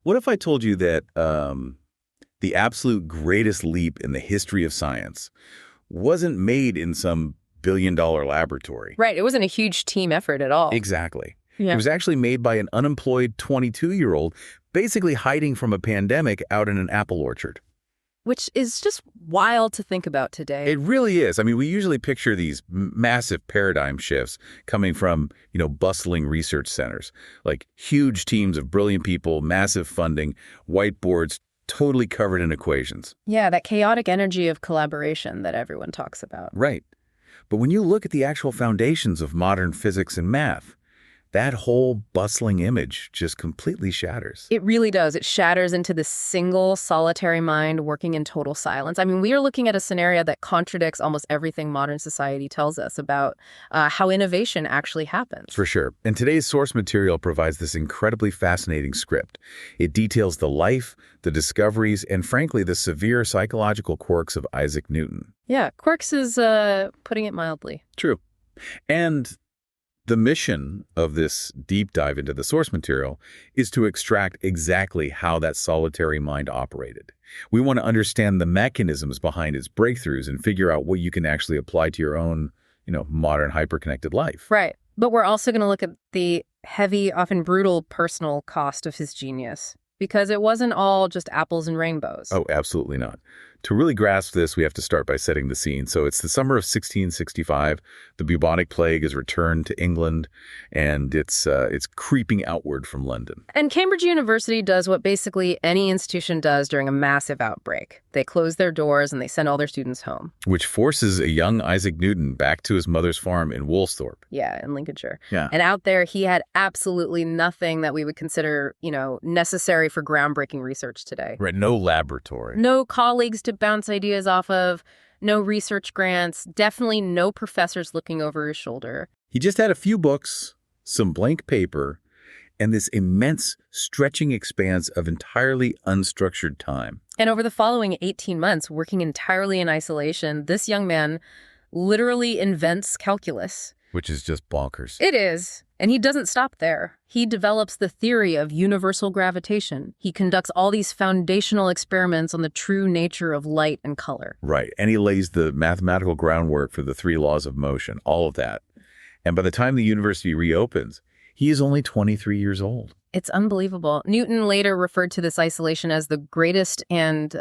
What if I told you that the absolute greatest leap in the history of science wasn't made in some billion-dollar laboratory? Right. It wasn't a huge team effort at all. Exactly. Yeah. It was actually made by an unemployed 22-year-old, basically hiding from a pandemic out in an apple orchard. Which is just wild to think about today. It really is. I mean, we usually picture these massive paradigm shifts coming from, bustling research centers, like huge teams of brilliant people, massive funding, whiteboards, totally covered in equations. Yeah, that chaotic energy of collaboration that everyone talks about. Right. But when you look at the actual foundations of modern physics and math, that whole bustling image just completely shatters. It really does. It shatters into this single, solitary mind working in total silence. I mean, we are looking at a scenario that contradicts almost everything modern society tells us about how innovation actually happens. For sure. And today's source material provides this incredibly fascinating script. It details the life, the discoveries, and frankly, the severe psychological quirks of Isaac Newton. Yeah, quirks is putting it mildly. True. And the mission of this deep dive into the source material is to extract exactly how that solitary mind operated. We want to understand the mechanisms behind its breakthroughs and figure out what you can actually apply to your own, modern hyperconnected life. Right. But we're also going to look at the heavy, often brutal personal cost of his genius, because it wasn't all just apples and rainbows. Oh, absolutely not. To really grasp this, we have to start by setting the scene. So it's the summer of 1665. The bubonic plague has returned to England, and it's creeping outward from London. And Cambridge University does what basically any institution does during a massive outbreak. They close their doors and they send all their students home. Which forces a young Isaac Newton back to his mother's farm in Woolsthorpe. Yeah, in Lincolnshire. Yeah. And out there, he had absolutely nothing that we would consider, necessary for groundbreaking research today. Right, no laboratory. No colleagues to bounce ideas off of, no research grants, definitely no professors looking over his shoulder. He just had a few books, some blank paper, and this immense stretching expanse of entirely unstructured time. And over the following 18 months, working entirely in isolation, this young man literally invents calculus. Which is just bonkers. It is. And he doesn't stop there. He develops the theory of universal gravitation. He conducts all these foundational experiments on the true nature of light and color. Right. And he lays the mathematical groundwork for the 3 laws of motion, all of that. And by the time the university reopens, he is only 23 years old. It's unbelievable. Newton later referred to this isolation as the greatest and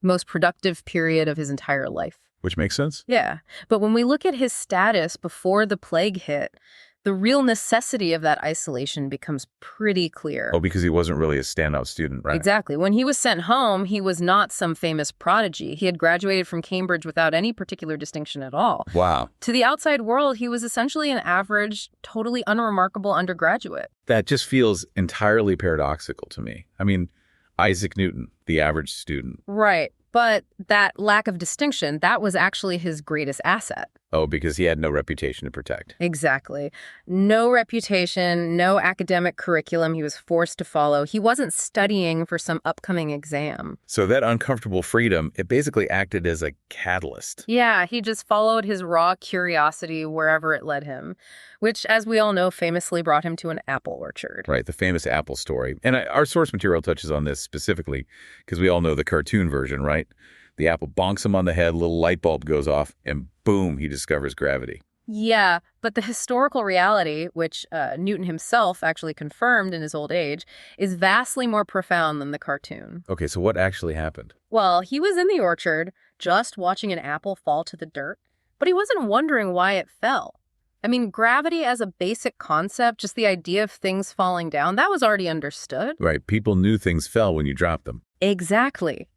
most productive period of his entire life. Which makes sense. Yeah. But when we look at his status before the plague hit, the real necessity of that isolation becomes pretty clear. Oh, because he wasn't really a standout student, right? Exactly. When he was sent home, he was not some famous prodigy. He had graduated from Cambridge without any particular distinction at all. Wow. To the outside world, he was essentially an average, totally unremarkable undergraduate. That just feels entirely paradoxical to me. I mean, Isaac Newton, the average student. Right. But that lack of distinction, that was actually his greatest asset. Oh, because he had no reputation to protect. Exactly. No reputation, no academic curriculum he was forced to follow. He wasn't studying for some upcoming exam. So that uncomfortable freedom, it basically acted as a catalyst. Yeah, he just followed his raw curiosity wherever it led him, which, as we all know, famously brought him to an apple orchard. Right, the famous apple story. And our source material touches on this specifically because we all know the cartoon version, right? The apple bonks him on the head, a little light bulb goes off, and boom, he discovers gravity. Yeah, but the historical reality, which Newton himself actually confirmed in his old age, is vastly more profound than the cartoon. Okay, so what actually happened? Well, he was in the orchard, just watching an apple fall to the dirt, but he wasn't wondering why it fell. I mean, gravity as a basic concept, just the idea of things falling down, that was already understood. Right, people knew things fell when you dropped them. Exactly.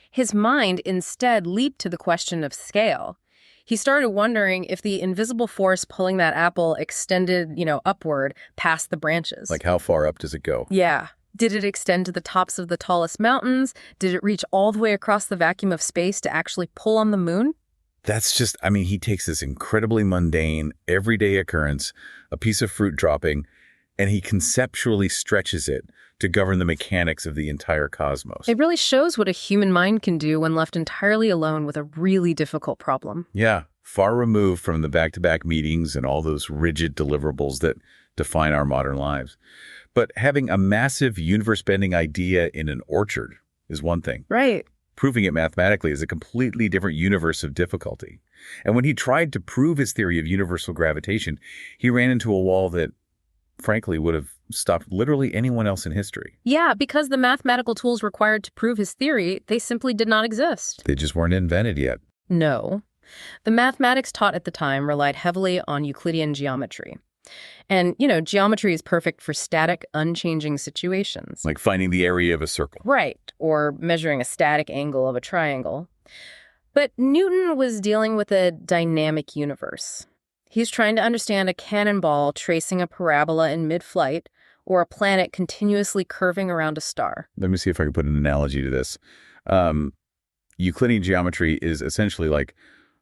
His mind instead leaped to the question of scale. He started wondering if the invisible force pulling that apple extended, upward past the branches. Like how far up does it go? Yeah. Did it extend to the tops of the tallest mountains? Did it reach all the way across the vacuum of space to actually pull on the moon? That's just, he takes this incredibly mundane, everyday occurrence, a piece of fruit dropping, and he conceptually stretches it to govern the mechanics of the entire cosmos. It really shows what a human mind can do when left entirely alone with a really difficult problem. Yeah. far removed from the back-to-back meetings and all those rigid deliverables that define our modern lives. But having a massive universe-bending idea in an orchard is one thing. Right. Proving it mathematically is a completely different universe of difficulty. And when he tried to prove his theory of universal gravitation, he ran into a wall that, frankly, would have stopped literally anyone else in history. Yeah, because the mathematical tools required to prove his theory, they simply did not exist. They just weren't invented yet. No. The mathematics taught at the time relied heavily on Euclidean geometry. And, geometry is perfect for static, unchanging situations. Like finding the area of a circle. Right, or measuring a static angle of a triangle. But Newton was dealing with a dynamic universe. He's trying to understand a cannonball tracing a parabola in mid-flight or a planet continuously curving around a star. Let me see if I can put an analogy to this. Euclidean geometry is essentially like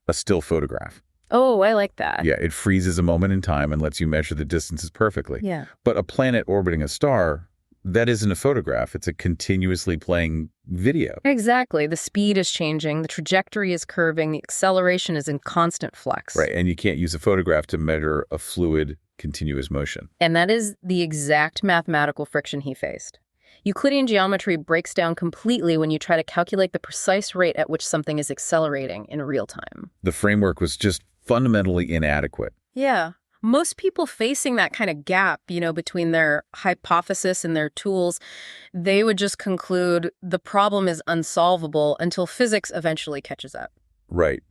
a still photograph. Oh, I like that. Yeah, it freezes a moment in time and lets you measure the distances perfectly. Yeah. But a planet orbiting a star, that isn't a photograph. It's a continuously playing video. Exactly. The speed is changing, the trajectory is curving, the acceleration is in constant flux. Right, and you can't use a photograph to measure a fluid, continuous motion. And that is the exact mathematical friction he faced. Euclidean geometry breaks down completely when you try to calculate the precise rate at which something is accelerating in real time. The framework was just fundamentally inadequate. Yeah. Most people facing that kind of gap, between their hypothesis and their tools, they would just conclude the problem is unsolvable until physics eventually catches up. Right.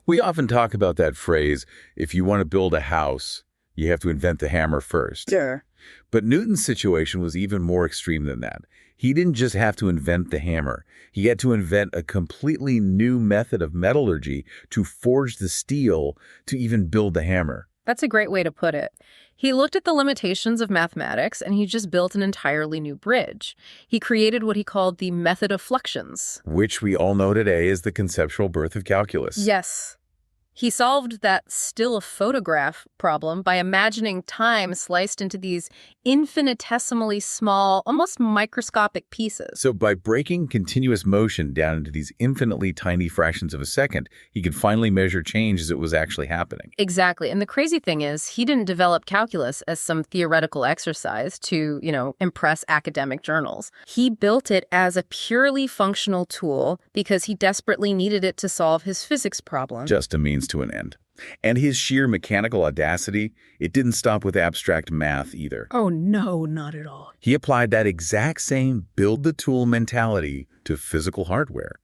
We often talk about that phrase, if you want to build a house, you have to invent the hammer first. Sure. But Newton's situation was even more extreme than that. He didn't just have to invent the hammer. He had to invent a completely new method of metallurgy to forge the steel to even build the hammer. That's a great way to put it. He looked at the limitations of mathematics and he just built an entirely new bridge. He created what he called the method of fluxions. Which we all know today is the conceptual birth of calculus. Yes. He solved that still photograph problem by imagining time sliced into these infinitesimally small, almost microscopic pieces. So by breaking continuous motion down into these infinitely tiny fractions of a second, he could finally measure change as it was actually happening. Exactly. And the crazy thing is, he didn't develop calculus as some theoretical exercise to, impress academic journals. He built it as a purely functional tool because he desperately needed it to solve his physics problem. Just a means to an end. And his sheer mechanical audacity, it didn't stop with abstract math either. Oh, no, not at all. He applied that exact same build-the-tool mentality to physical hardware.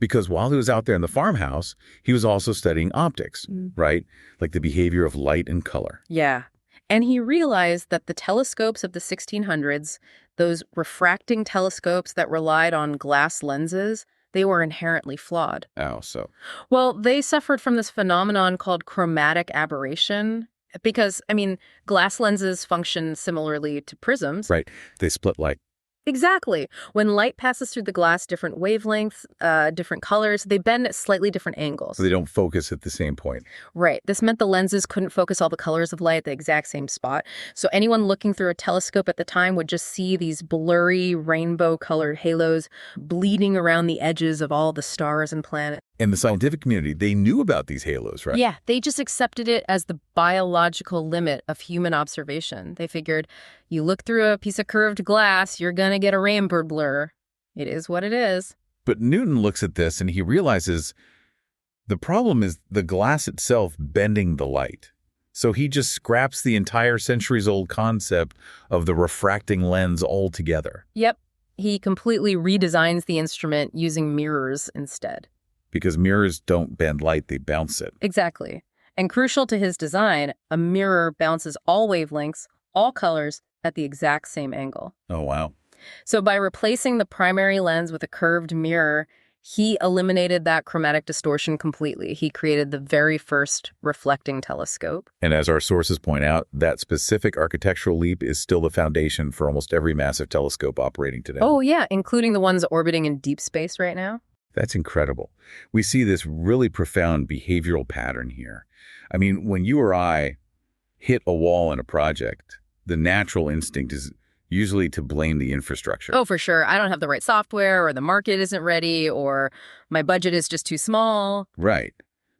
Because while he was out there in the farmhouse, he was also studying optics, right? Like the behavior of light and color. Yeah. And he realized that the telescopes of the 1600s, those refracting telescopes that relied on glass lenses, they were inherently flawed. Oh, so? Well, they suffered from this phenomenon called chromatic aberration because, glass lenses function similarly to prisms. Right. They split light. Exactly. When light passes through the glass, different wavelengths, different colors, they bend at slightly different angles. So they don't focus at the same point. Right. This meant the lenses couldn't focus all the colors of light at the exact same spot. So anyone looking through a telescope at the time would just see these blurry rainbow-colored halos bleeding around the edges of all the stars and planets. And the scientific community, they knew about these halos, right? Yeah, they just accepted it as the biological limit of human observation. They figured, you look through a piece of curved glass, you're going to get a rainbow blur. It is what it is. But Newton looks at this and he realizes the problem is the glass itself bending the light. So he just scraps the entire centuries-old concept of the refracting lens altogether. Yep. He completely redesigns the instrument using mirrors instead. Because mirrors don't bend light, they bounce it. Exactly. And crucial to his design, a mirror bounces all wavelengths, all colors, at the exact same angle. Oh, wow. So by replacing the primary lens with a curved mirror, he eliminated that chromatic distortion completely. He created the very first reflecting telescope. And as our sources point out, that specific architectural leap is still the foundation for almost every massive telescope operating today. Oh, yeah, including the ones orbiting in deep space right now. That's incredible. We see this really profound behavioral pattern here. When you or I hit a wall in a project, the natural instinct is usually to blame the infrastructure. Oh, for sure. I don't have the right software, or the market isn't ready, or my budget is just too small. Right.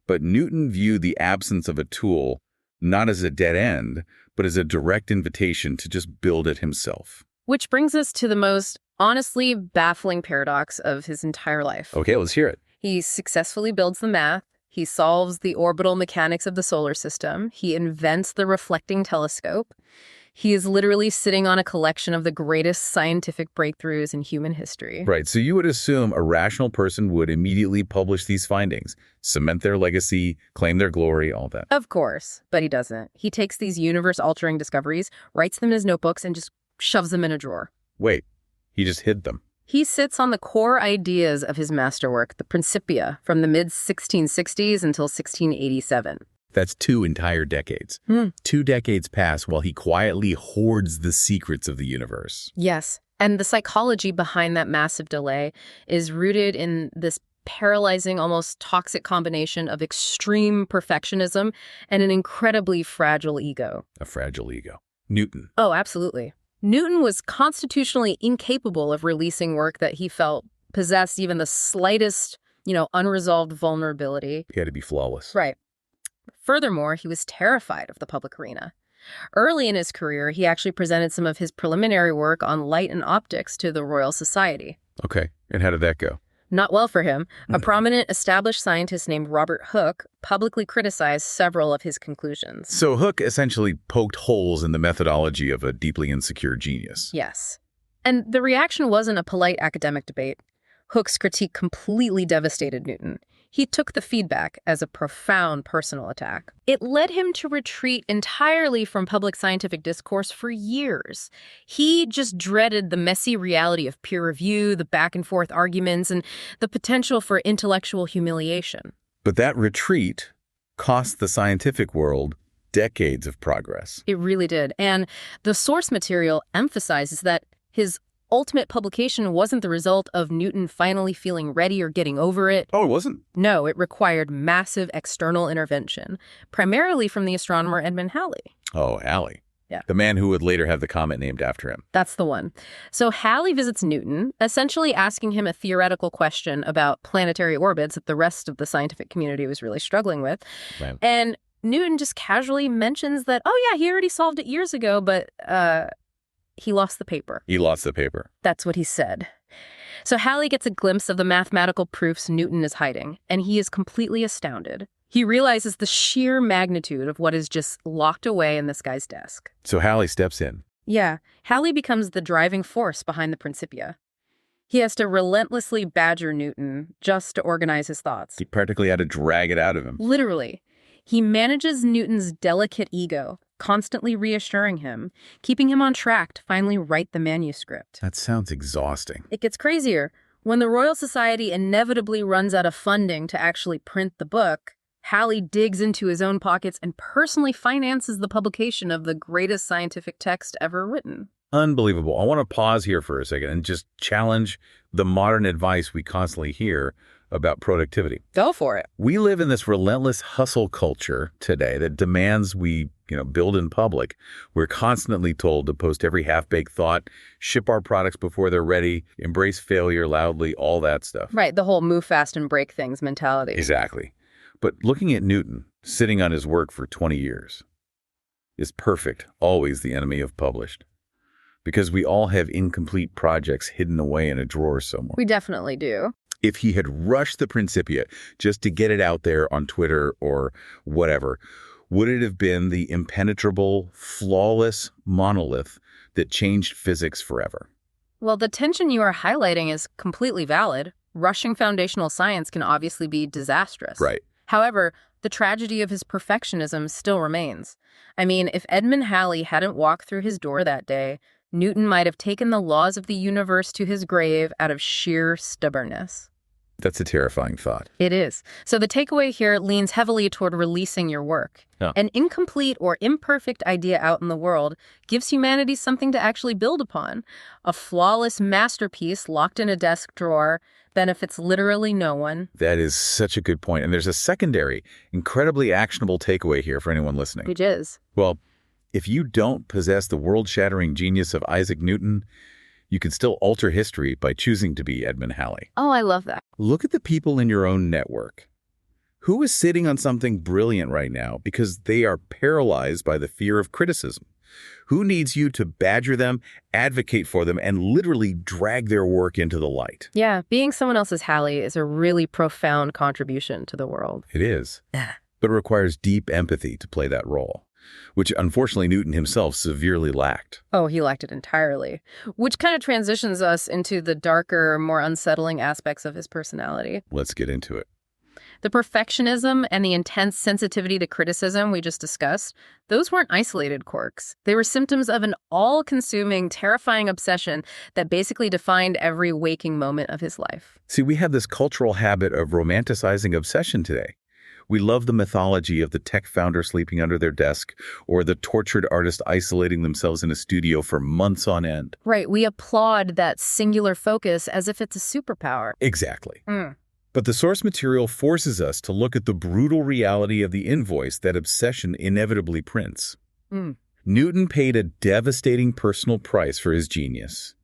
But Newton viewed the absence of a tool not as a dead end, but as a direct invitation to just build it himself. Which brings us to the most honestly baffling paradox of his entire life. Okay, let's hear it. He successfully builds the math. He solves the orbital mechanics of the solar system. He invents the reflecting telescope. He is literally sitting on a collection of the greatest scientific breakthroughs in human history. Right, so you would assume a rational person would immediately publish these findings, cement their legacy, claim their glory, all that. Of course, but he doesn't. He takes these universe-altering discoveries, writes them in his notebooks, and just shoves them in a drawer. Wait, he just hid them. He sits on the core ideas of his masterwork, the Principia, from the mid-1660s until 1687. That's 2 entire decades. 2 decades pass while he quietly hoards the secrets of the universe. Yes, and the psychology behind that massive delay is rooted in this paralyzing, almost toxic combination of extreme perfectionism and an incredibly fragile ego. A fragile ego. Newton. Oh, absolutely. Newton was constitutionally incapable of releasing work that he felt possessed even the slightest, unresolved vulnerability. He had to be flawless. Right. Furthermore, he was terrified of the public arena. Early in his career, he actually presented some of his preliminary work on light and optics to the Royal Society. Okay, and how did that go? Not well for him. A prominent established scientist named Robert Hooke publicly criticized several of his conclusions. So Hooke essentially poked holes in the methodology of a deeply insecure genius. Yes. And the reaction wasn't a polite academic debate. Hooke's critique completely devastated Newton. He took the feedback as a profound personal attack. It led him to retreat entirely from public scientific discourse for years. He just dreaded the messy reality of peer review, the back-and-forth arguments, and the potential for intellectual humiliation. But that retreat cost the scientific world decades of progress. It really did. And the source material emphasizes that his ultimate publication wasn't the result of Newton finally feeling ready or getting over it. Oh, it wasn't? No, it required massive external intervention, primarily from the astronomer Edmund Halley. Oh, Halley. Yeah. The man who would later have the comet named after him. That's the one. So Halley visits Newton, essentially asking him a theoretical question about planetary orbits that the rest of the scientific community was really struggling with. Right. And Newton just casually mentions that, oh yeah, he already solved it years ago, but he lost the paper. He lost the paper. That's what he said. So Halley gets a glimpse of the mathematical proofs Newton is hiding, and he is completely astounded. He realizes the sheer magnitude of what is just locked away in this guy's desk. So Halley steps in. Yeah, Halley becomes the driving force behind the Principia. He has to relentlessly badger Newton just to organize his thoughts. He practically had to drag it out of him. Literally. He manages Newton's delicate ego, constantly reassuring him, keeping him on track to finally write the manuscript. That sounds exhausting. It gets crazier. When the Royal Society inevitably runs out of funding to actually print the book, Halley digs into his own pockets and personally finances the publication of the greatest scientific text ever written. Unbelievable. I want to pause here for a second and just challenge the modern advice we constantly hear about productivity. Go for it. We live in this relentless hustle culture today that demands we, build in public. We're constantly told to post every half-baked thought, ship our products before they're ready, embrace failure loudly, all that stuff. Right, the whole move fast and break things mentality. Exactly. But looking at Newton, sitting on his work for 20 years, is perfect, always the enemy of published. Because we all have incomplete projects hidden away in a drawer somewhere. We definitely do. If he had rushed the Principia just to get it out there on Twitter or whatever, would it have been the impenetrable, flawless monolith that changed physics forever? Well, the tension you are highlighting is completely valid. Rushing foundational science can obviously be disastrous. Right. However, the tragedy of his perfectionism still remains. I mean, if Edmund Halley hadn't walked through his door that day, Newton might have taken the laws of the universe to his grave out of sheer stubbornness. That's a terrifying thought. It is. So the takeaway here leans heavily toward releasing your work. Yeah. An incomplete or imperfect idea out in the world gives humanity something to actually build upon. A flawless masterpiece locked in a desk drawer benefits literally no one. That is such a good point. And there's a secondary, incredibly actionable takeaway here for anyone listening. Which is? Well, if you don't possess the world-shattering genius of Isaac Newton, you can still alter history by choosing to be Edmund Halley. Oh, I love that. Look at the people in your own network Who is sitting on something brilliant right now because they are paralyzed by the fear of criticism? Who needs you to badger them, advocate for them, and literally drag their work into the light? Yeah, being someone else's Hallie is a really profound contribution to the world. It is. But it requires deep empathy to play that role, which unfortunately Newton himself severely lacked. Oh, he lacked it entirely, which kind of transitions us into the darker, more unsettling aspects of his personality. Let's get into it. The perfectionism and the intense sensitivity to criticism we just discussed, those weren't isolated quirks. They were symptoms of an all-consuming, terrifying obsession that basically defined every waking moment of his life. See, we have this cultural habit of romanticizing obsession today. We love the mythology of the tech founder sleeping under their desk or the tortured artist isolating themselves in a studio for months on end. Right, we applaud that singular focus as if it's a superpower. Exactly. But the source material forces us to look at the brutal reality of the invoice that obsession inevitably prints. Newton paid a devastating personal price for his genius.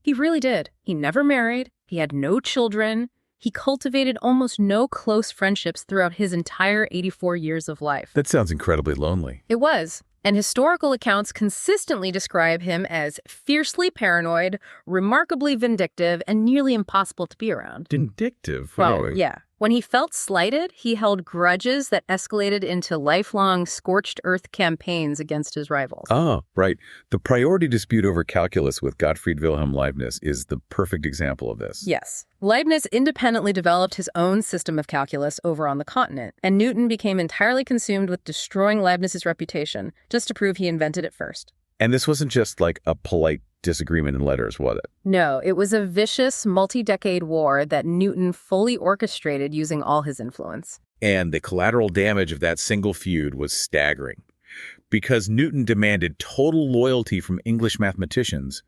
He really did. He never married. He had no children. He cultivated almost no close friendships throughout his entire 84 years of life. That sounds incredibly lonely. It was. And historical accounts consistently describe him as fiercely paranoid, remarkably vindictive, and nearly impossible to be around. Vindictive? Well, yeah. When he felt slighted, he held grudges that escalated into lifelong scorched earth campaigns against his rivals. Oh, right. The priority dispute over calculus with Gottfried Wilhelm Leibniz is the perfect example of this. Yes. Leibniz independently developed his own system of calculus over on the continent, and Newton became entirely consumed with destroying Leibniz's reputation just to prove he invented it first. And this wasn't just like a polite disagreement in letters, was it? No, it was a vicious, multi-decade war that Newton fully orchestrated using all his influence. And the collateral damage of that single feud was staggering. Because Newton demanded total loyalty from English mathematicians,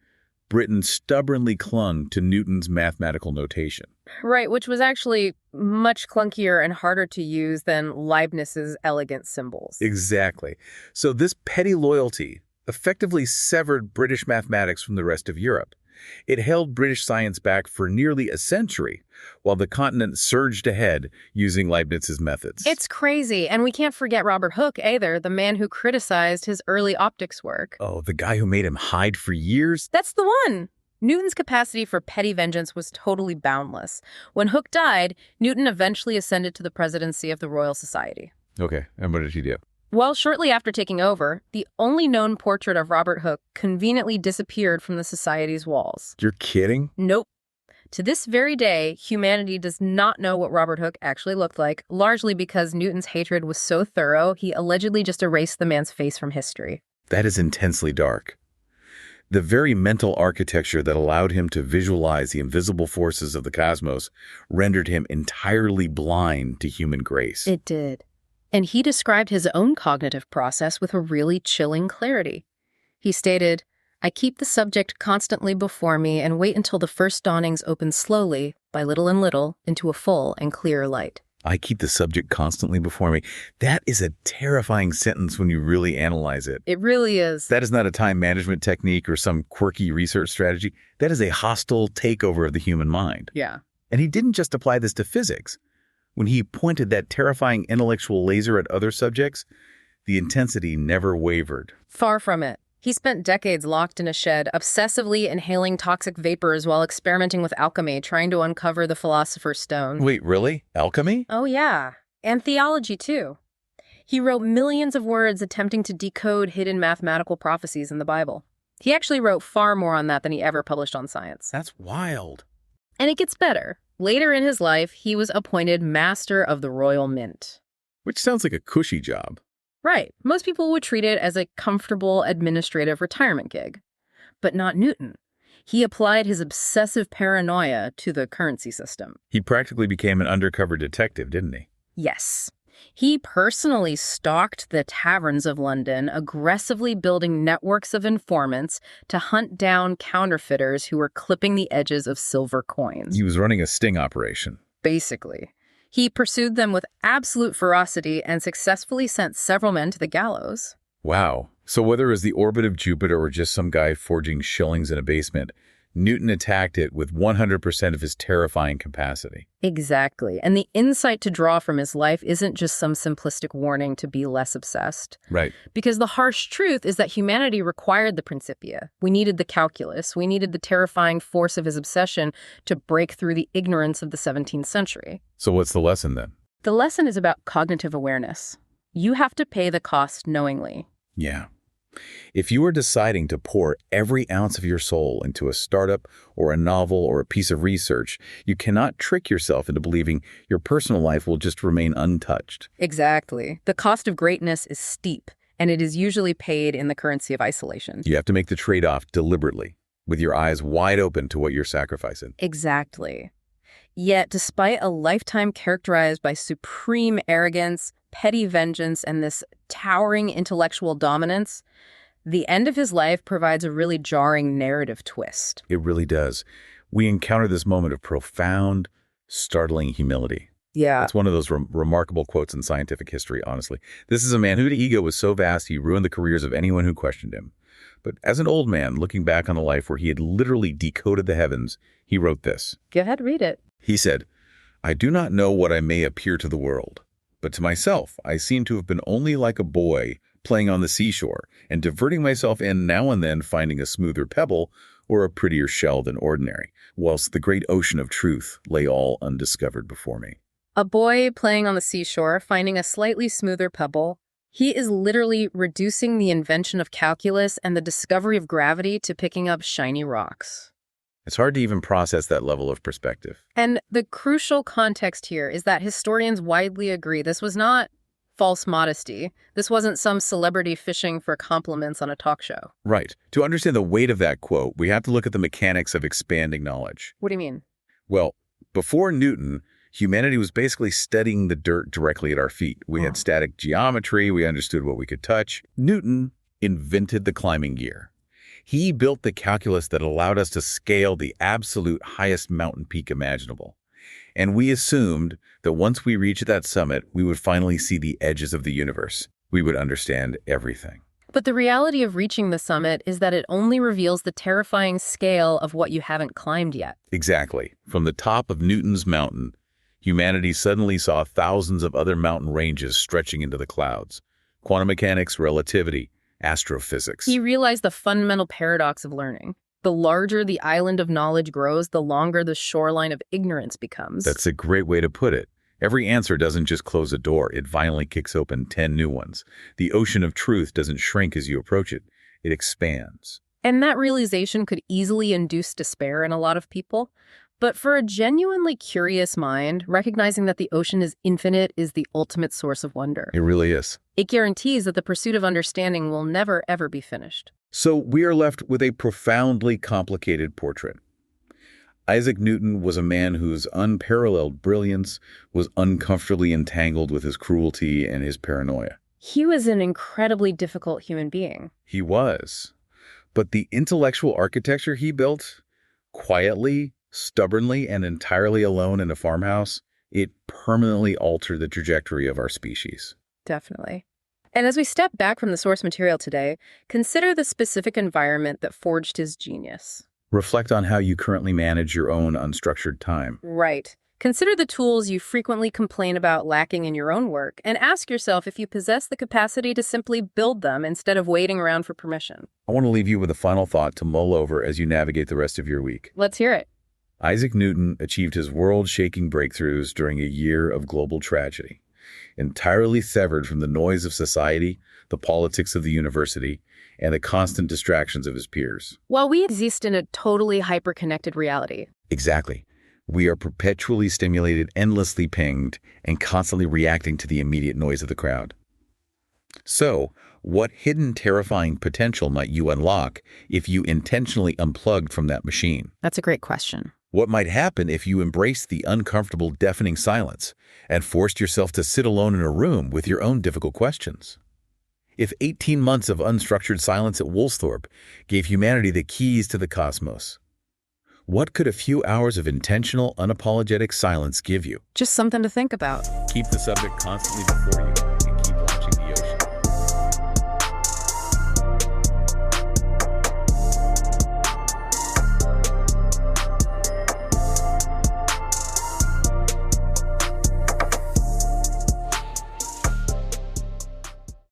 Britain stubbornly clung to Newton's mathematical notation. Right, which was actually much clunkier and harder to use than Leibniz's elegant symbols. Exactly. So this petty loyalty effectively severed British mathematics from the rest of Europe. It held British science back for nearly a century, while the continent surged ahead using Leibniz's methods. It's crazy, and we can't forget Robert Hooke either, the man who criticized his early optics work. Oh, the guy who made him hide for years? That's the one! Newton's capacity for petty vengeance was totally boundless. When Hooke died, Newton eventually ascended to the presidency of the Royal Society. Okay, and what did he do? Well, shortly after taking over, the only known portrait of Robert Hooke conveniently disappeared from the Society's walls. You're kidding? Nope. To this very day, humanity does not know what Robert Hooke actually looked like, largely because Newton's hatred was so thorough, he allegedly just erased the man's face from history. That is intensely dark. The very mental architecture that allowed him to visualize the invisible forces of the cosmos rendered him entirely blind to human grace. It did. And he described his own cognitive process with a really chilling clarity. He stated, "I keep the subject constantly before me and wait until the first dawnings open slowly, by little and little, into a full and clear light." I keep the subject constantly before me. That is a terrifying sentence when you really analyze it. It really is. That is not a time management technique or some quirky research strategy. That is a hostile takeover of the human mind. Yeah. And he didn't just apply this to physics. When he pointed that terrifying intellectual laser at other subjects, the intensity never wavered. Far from it. He spent decades locked in a shed, obsessively inhaling toxic vapors while experimenting with alchemy, trying to uncover the philosopher's stone. Wait, really? Alchemy? Oh, yeah. And theology, too. He wrote millions of words attempting to decode hidden mathematical prophecies in the Bible. He actually wrote far more on that than he ever published on science. That's wild. And it gets better. Later in his life, he was appointed Master of the Royal Mint. Which sounds like a cushy job. Right. Most people would treat it as a comfortable administrative retirement gig. But not Newton. He applied his obsessive paranoia to the currency system. He practically became an undercover detective, didn't he? Yes. He personally stalked the taverns of London, aggressively building networks of informants to hunt down counterfeiters who were clipping the edges of silver coins. He was running a sting operation. Basically. He pursued them with absolute ferocity and successfully sent several men to the gallows. Wow. So whether it was the orbit of Jupiter or just some guy forging shillings in a basement, Newton attacked it with 100% of his terrifying capacity. Exactly. And the insight to draw from his life isn't just some simplistic warning to be less obsessed. Right. Because the harsh truth is that humanity required the Principia. We needed the calculus. We needed the terrifying force of his obsession to break through the ignorance of the 17th century. So what's the lesson then? The lesson is about cognitive awareness. You have to pay the cost knowingly. Yeah. If you are deciding to pour every ounce of your soul into a startup or a novel or a piece of research, you cannot trick yourself into believing your personal life will just remain untouched. Exactly. The cost of greatness is steep, and it is usually paid in the currency of isolation. You have to make the trade-off deliberately, with your eyes wide open to what you're sacrificing. Exactly. Yet, despite a lifetime characterized by supreme arrogance, petty vengeance, and this towering intellectual dominance, the end of his life provides a really jarring narrative twist. It really does. We encounter this moment of profound, startling humility. Yeah. It's one of those remarkable quotes in scientific history, honestly. This is a man whose ego was so vast he ruined the careers of anyone who questioned him. But as an old man, looking back on a life where he had literally decoded the heavens, he wrote this. Go ahead, read it. He said, "I do not know what I may appear to the world, but to myself I seem to have been only like a boy playing on the seashore and diverting myself in now and then finding a smoother pebble or a prettier shell than ordinary, whilst the great ocean of truth lay all undiscovered before me." A boy playing on the seashore, finding a slightly smoother pebble. He is literally reducing the invention of calculus and the discovery of gravity to picking up shiny rocks. It's hard to even process that level of perspective. And the crucial context here is that historians widely agree this was not false modesty. This wasn't some celebrity fishing for compliments on a talk show. Right. To understand the weight of that quote, we have to look at the mechanics of expanding knowledge. What do you mean? Well, before Newton, humanity was basically studying the dirt directly at our feet. We had static geometry. We understood what we could touch. Newton invented the climbing gear. He built the calculus that allowed us to scale the absolute highest mountain peak imaginable. And we assumed that once we reached that summit, we would finally see the edges of the universe. We would understand everything. But the reality of reaching the summit is that it only reveals the terrifying scale of what you haven't climbed yet. Exactly. From the top of Newton's mountain, humanity suddenly saw thousands of other mountain ranges stretching into the clouds. Quantum mechanics, relativity, astrophysics. He realized the fundamental paradox of learning. The larger the island of knowledge grows, the longer the shoreline of ignorance becomes. That's a great way to put it. Every answer doesn't just close a door, it violently kicks open 10 new ones. The ocean of truth doesn't shrink as you approach it, it expands. And that realization could easily induce despair in a lot of people. But for a genuinely curious mind, recognizing that the ocean is infinite is the ultimate source of wonder. It really is. It guarantees that the pursuit of understanding will never, ever be finished. So we are left with a profoundly complicated portrait. Isaac Newton was a man whose unparalleled brilliance was uncomfortably entangled with his cruelty and his paranoia. He was an incredibly difficult human being. He was. But the intellectual architecture he built, quietly, stubbornly, and entirely alone in a farmhouse, it permanently altered the trajectory of our species. Definitely. And as we step back from the source material today, consider the specific environment that forged his genius. Reflect on how you currently manage your own unstructured time. Right. Consider the tools you frequently complain about lacking in your own work, and ask yourself if you possess the capacity to simply build them instead of waiting around for permission. I want to leave you with a final thought to mull over as you navigate the rest of your week. Let's hear it. Isaac Newton achieved his world-shaking breakthroughs during a year of global tragedy. Entirely severed from the noise of society, the politics of the university, and the constant distractions of his peers. While we exist in a totally hyper-connected reality. Exactly. We are perpetually stimulated, endlessly pinged, and constantly reacting to the immediate noise of the crowd. So, what hidden terrifying potential might you unlock if you intentionally unplugged from that machine? That's a great question. What might happen if you embraced the uncomfortable, deafening silence and forced yourself to sit alone in a room with your own difficult questions? If 18 months of unstructured silence at Woolsthorpe gave humanity the keys to the cosmos, what could a few hours of intentional, unapologetic silence give you? Just something to think about. Keep the subject constantly before you.